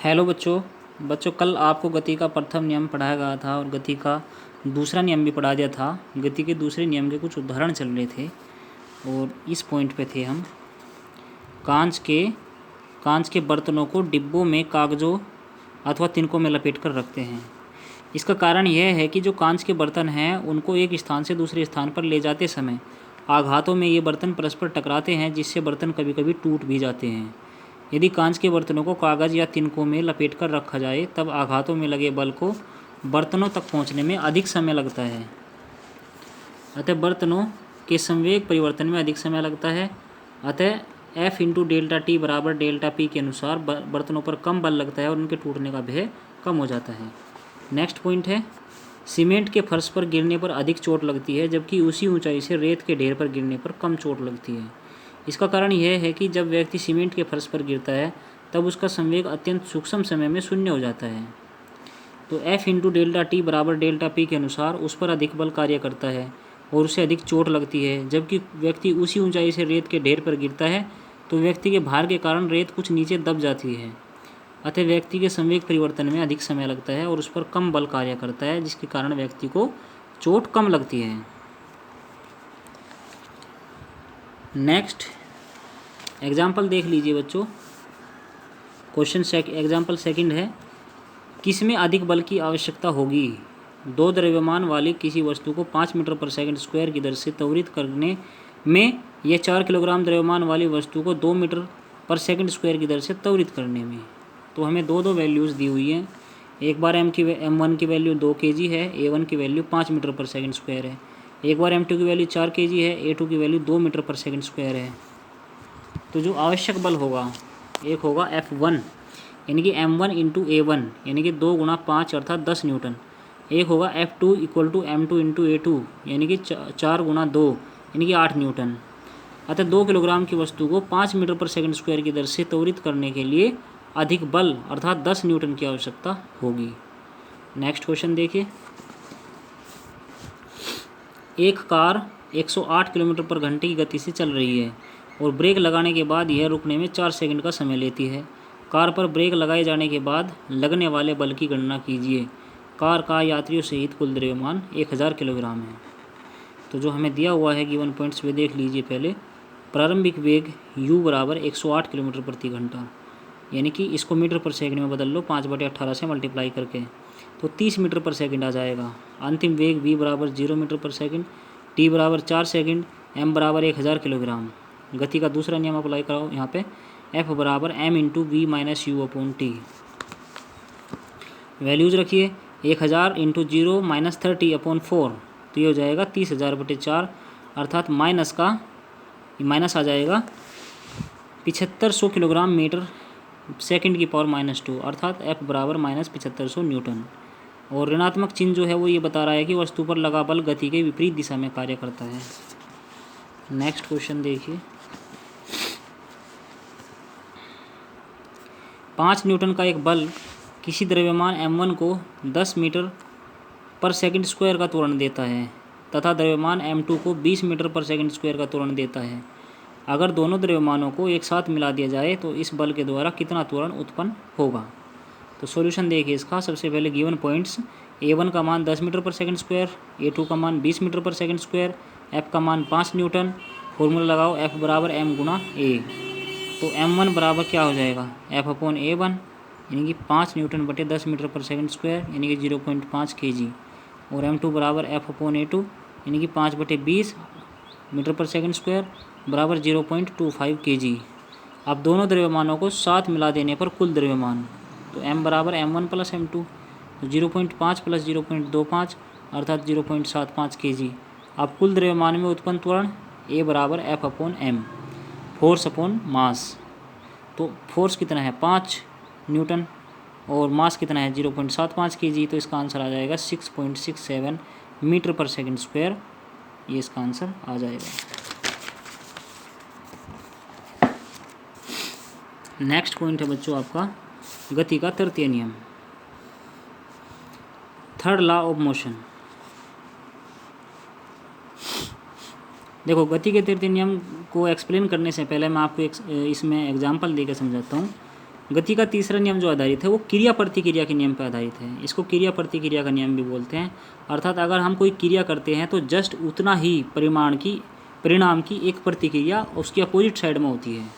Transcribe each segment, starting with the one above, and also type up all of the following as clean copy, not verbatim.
Hello बच्चों कल आपको गति का प्रथम नियम पढ़ाया गया था और गति का दूसरा नियम भी पढ़ा दिया था। गति के दूसरे नियम के कुछ उदाहरण चल रहे थे और इस पॉइंट पे थे हम। कांच के बर्तनों को डिब्बों में कागज़ों अथवा तिनकों में लपेट कर रखते हैं। इसका कारण यह है कि जो कांच के बर्तन हैं उनको एक स्थान से दूसरे स्थान पर ले जाते समय आघातों में ये बर्तन परस्पर टकराते हैं, जिससे बर्तन कभी कभी टूट भी जाते हैं। यदि कांच के बर्तनों को कागज़ या तिनकों में लपेटकर रखा जाए तब आघातों में लगे बल को बर्तनों तक पहुंचने में अधिक समय लगता है। अतः बर्तनों के संवेग परिवर्तन में अधिक समय लगता है। अतः F इंटू डेल्टा टी बराबर डेल्टा पी के अनुसार बर्तनों पर कम बल लगता है और उनके टूटने का भय कम हो जाता है। नेक्स्ट पॉइंट है, सीमेंट के फर्श पर गिरने पर अधिक चोट लगती है, जबकि उसी ऊंचाई से रेत के ढेर पर गिरने पर कम चोट लगती है। इसका कारण यह है कि जब व्यक्ति सीमेंट के फर्श पर गिरता है तब उसका संवेग अत्यंत सूक्ष्म समय में शून्य हो जाता है। तो F इंटू डेल्टा टी बराबर डेल्टा पी के अनुसार उस पर अधिक बल कार्य करता है और उसे अधिक चोट लगती है। जबकि व्यक्ति उसी ऊंचाई से रेत के ढेर पर गिरता है तो व्यक्ति के भार के कारण रेत कुछ नीचे दब जाती है। अतः व्यक्ति के संवेग परिवर्तन में अधिक समय लगता है और उस पर कम बल कार्य करता है, जिसके कारण व्यक्ति को चोट कम लगती है। नेक्स्ट एग्जाम्पल देख लीजिए बच्चों। एग्जाम्पल सेकंड है, किसमें अधिक बल की आवश्यकता होगी? दो द्रव्यमान वाली किसी वस्तु को 5 मीटर पर सेकंड स्क्वायर की दर से त्वरित करने में या 4 किलोग्राम द्रव्यमान वाली वस्तु को 2 मीटर पर सेकंड स्क्वायर की दर से त्वरित करने में। तो हमें दो वैल्यूज़ दी हुई हैं। एक बार M1 की वैल्यू 2 kg है, A1 की वैल्यू 5 मीटर पर सेकंड स्क्वायर है। एक बार M2 की वैल्यू 4 kg है, A2 की वैल्यू 2 मीटर पर सेकंड स्क्वायर है। तो जो आवश्यक बल होगा एक होगा F1 यानी कि M1 इंटू A1 यानी कि 2 गुणा 5 अर्थात 10 न्यूटन। एक होगा F2 equal to M2 into A2 यानी कि 4 गुणा 2 यानी कि 8 न्यूटन। अतः 2 किलोग्राम की वस्तु को 5 मीटर पर सेकंड स्क्वायर की दर से त्वरित करने के लिए अधिक बल अर्थात 10 न्यूटन की आवश्यकता होगी। नेक्स्ट क्वेश्चन देखिए। एक कार 108 किलोमीटर पर घंटे की गति से चल रही है और ब्रेक लगाने के बाद यह रुकने में 4 सेकंड का समय लेती है। कार पर ब्रेक लगाए जाने के बाद लगने वाले बल की गणना कीजिए। कार का यात्रियों सहित कुल द्रव्यमान 1000 किलोग्राम है। तो जो हमें दिया हुआ है गिवन पॉइंट्स वे देख लीजिए। पहले प्रारंभिक वेग u बराबर 108 किलोमीटर प्रति घंटा, यानी कि इसको मीटर पर सेकंड में बदल लो 5/18 से मल्टीप्लाई करके, तो 30 मीटर पर सेकंड आ जाएगा। अंतिम वेग v बराबर 0 मीटर पर सेकंड, t बराबर 4 सेकंड, m बराबर 1000 किलोग्राम। गति का दूसरा नियम अप्लाई कराओ यहाँ पे, F बराबर m into v minus u upon t. Values रखिए, 1000 इंटू 0 माइनस 30 अपॉन 4, तो ये हो जाएगा 30,000/4 अर्थात माइनस आ जाएगा 7500 किलोग्राम मीटर सेकंड की पावर -2 अर्थात F बराबर -7500 न्यूटन। और ऋणात्मक चिन्ह जो है वो ये बता रहा है कि वस्तु पर लगा बल गति के विपरीत दिशा में कार्य करता है। नेक्स्ट क्वेश्चन देखिए। 5 न्यूटन का एक बल किसी द्रव्यमान M1 को 10 मीटर पर सेकंड स्क्वायर का त्वरण देता है तथा द्रव्यमान M2 को 20 मीटर पर सेकंड स्क्वायर का त्वरण देता है। अगर दोनों द्रव्यमानों को एक साथ मिला दिया जाए तो इस बल के द्वारा कितना त्वरण उत्पन्न होगा? तो सॉल्यूशन देखिए इसका। सबसे पहले गिवन पॉइंट्स, A1 का मान 10 मीटर पर सेकंड स्क्वायर, A2 का मान 20 मीटर पर सेकंड स्क्वायर, F का मान 5 न्यूटन। फॉर्मूला लगाओ, F बराबर M गुणा A। तो M1 बराबर क्या हो जाएगा? F अपॉन A1 यानी कि 5 न्यूटन बटे 10 मीटर पर सेकंड स्क्वायर यानी कि 0.5 kg, और M2 बराबर F अपॉन A2 यानी कि 5/20 मीटर पर सेकंड स्क्वायर बराबर 0.25 kg। अब दोनों द्रव्यमानों को साथ मिला देने पर कुल द्रव्यमान, तो M बराबर M1 प्लस M2, तो 0.5 प्लस 0.25 अर्थात 0.75 kg। अब कुल द्रव्यमान में उत्पन्न त्वरण A बराबर F upon M, force upon mass. तो फोर्स कितना है? 5 न्यूटन और मास कितना है? 0.75 kg। तो इसका आंसर आ जाएगा 6.67 मीटर पर सेकंड स्क्वायर। ये इसका आंसर आ जाएगा। नेक्स्ट पॉइंट है बच्चों आपका गति का तृतीय नियम, थर्ड लॉ ऑफ मोशन। देखो, गति के तृतीय नियम को एक्सप्लेन करने से पहले मैं आपको इसमें एग्जांपल देकर समझाता हूँ। गति का तीसरा नियम जो आधारित है वो क्रिया प्रतिक्रिया के नियम पर आधारित है। इसको क्रिया प्रतिक्रिया का नियम भी बोलते हैं। अर्थात अगर हम कोई क्रिया करते हैं तो जस्ट उतना ही परिणाम की एक प्रतिक्रिया उसकी अपोजिट साइड में होती है।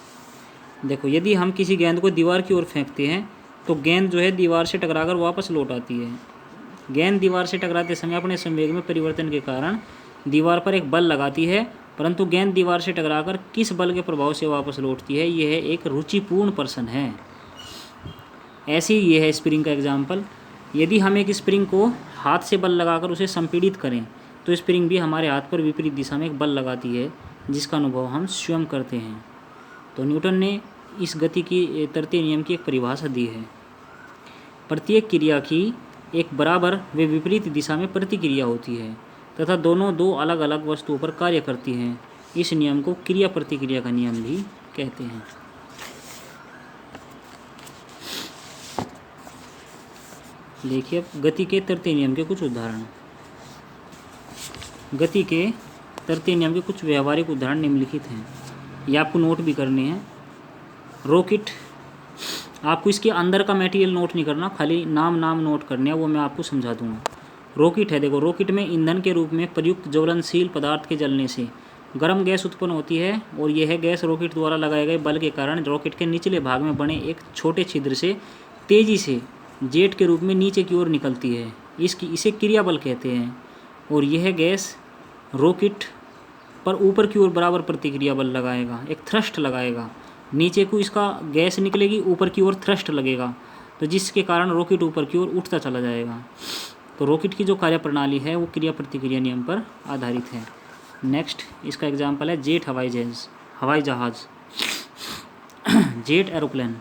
देखो, यदि हम किसी गेंद को दीवार की ओर फेंकते हैं तो गेंद जो है दीवार से टकराकर वापस लौट आती है। गेंद दीवार से टकराते समय अपने संवेग में परिवर्तन के कारण दीवार पर एक बल लगाती है, परंतु गेंद दीवार से टकराकर किस बल के प्रभाव से वापस लौटती है, यह एक रुचिपूर्ण प्रश्न है। ऐसी ये है स्प्रिंग का एग्जाम्पल। यदि हम एक स्प्रिंग को हाथ से बल लगाकर उसे संपीड़ित करें तो स्प्रिंग भी हमारे हाथ पर विपरीत दिशा में एक बल लगाती है, जिसका अनुभव हम स्वयं करते हैं। तो न्यूटन ने इस गति की तृतीय नियम की एक परिभाषा दी है। प्रत्येक क्रिया की एक बराबर व विपरीत दिशा में प्रतिक्रिया होती है तथा दोनों दो अलग अलग वस्तुओं पर कार्य करती हैं। इस नियम को क्रिया प्रतिक्रिया का नियम भी कहते हैं। देखिए अब गति के तृतीय नियम के कुछ उदाहरण। गति के तृतीय नियम के कुछ व्यवहारिक उदाहरण निम्नलिखित हैं, ये आपको नोट भी करने हैं। रॉकेट, आपको इसके अंदर का मटेरियल नोट नहीं करना, खाली नाम नोट करने हैं, वो मैं आपको समझा दूंगा। रॉकेट है, देखो रॉकेट में ईंधन के रूप में प्रयुक्त ज्वलनशील पदार्थ के जलने से गर्म गैस उत्पन्न होती है और यह गैस रॉकेट द्वारा लगाए गए बल के कारण रॉकेट के निचले भाग में बने एक छोटे छिद्र से तेजी से जेट के रूप में नीचे की ओर निकलती है। इसे क्रिया बल कहते हैं और यह गैस रॉकेट पर ऊपर की ओर बराबर प्रतिक्रिया बल लगाएगा, एक थ्रस्ट लगाएगा। नीचे को इसका गैस निकलेगी, ऊपर की ओर थ्रस्ट लगेगा, तो जिसके कारण रॉकेट ऊपर की ओर उठता चला जाएगा। तो रॉकेट की जो कार्यप्रणाली है वो क्रिया प्रतिक्रिया नियम पर आधारित है। नेक्स्ट इसका एग्जाम्पल है जेट हवाई जहाज़ जेट एरोप्लेन।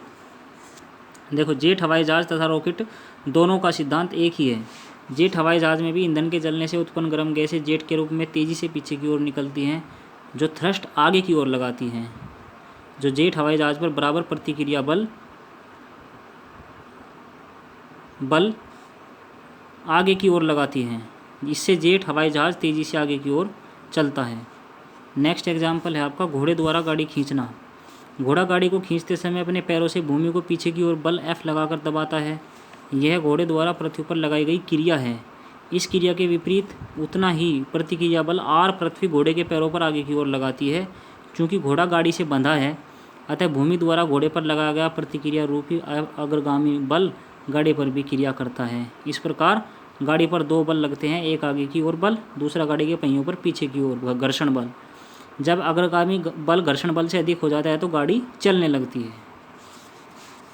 देखो, जेट हवाई जहाज़ तथा रॉकेट दोनों का सिद्धांत एक ही है। जेट हवाई जहाज़ में भी ईंधन के जलने से उत्पन्न गर्म गैसें जेट के रूप में तेज़ी से पीछे की ओर निकलती हैं, जो थ्रस्ट आगे की ओर लगाती हैं, जो जेट हवाई जहाज़ पर बराबर प्रतिक्रिया बल आगे की ओर लगाती हैं। इससे जेट हवाई जहाज़ तेज़ी से आगे की ओर चलता है। नेक्स्ट एग्जाम्पल है आपका घोड़े द्वारा गाड़ी खींचना। घोड़ा गाड़ी को खींचते समय अपने पैरों से भूमि को पीछे की ओर बल F लगाकर दबाता है। यह घोड़े द्वारा पृथ्वी पर लगाई गई क्रिया है। इस क्रिया के विपरीत उतना ही प्रतिक्रिया बल R पृथ्वी घोड़े के पैरों पर आगे की ओर लगाती है। चूँकि घोड़ा गाड़ी से बंधा है, अतः भूमि द्वारा घोड़े पर लगाया गया प्रतिक्रिया रूपी अग्रगामी बल गाड़ी पर भी क्रिया करता है। इस प्रकार गाड़ी पर दो बल लगते हैं, एक आगे की ओर बल, दूसरा गाड़ी के पहियों पर पीछे की ओर घर्षण बल। जब अग्रगामी बल घर्षण बल से अधिक हो जाता है तो गाड़ी चलने लगती है।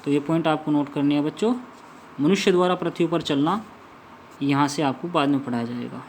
तो ये पॉइंट आपको नोट करनी है बच्चों। मनुष्य द्वारा पृथ्वी पर चलना यहाँ से आपको बाद में पढ़ाया जाएगा।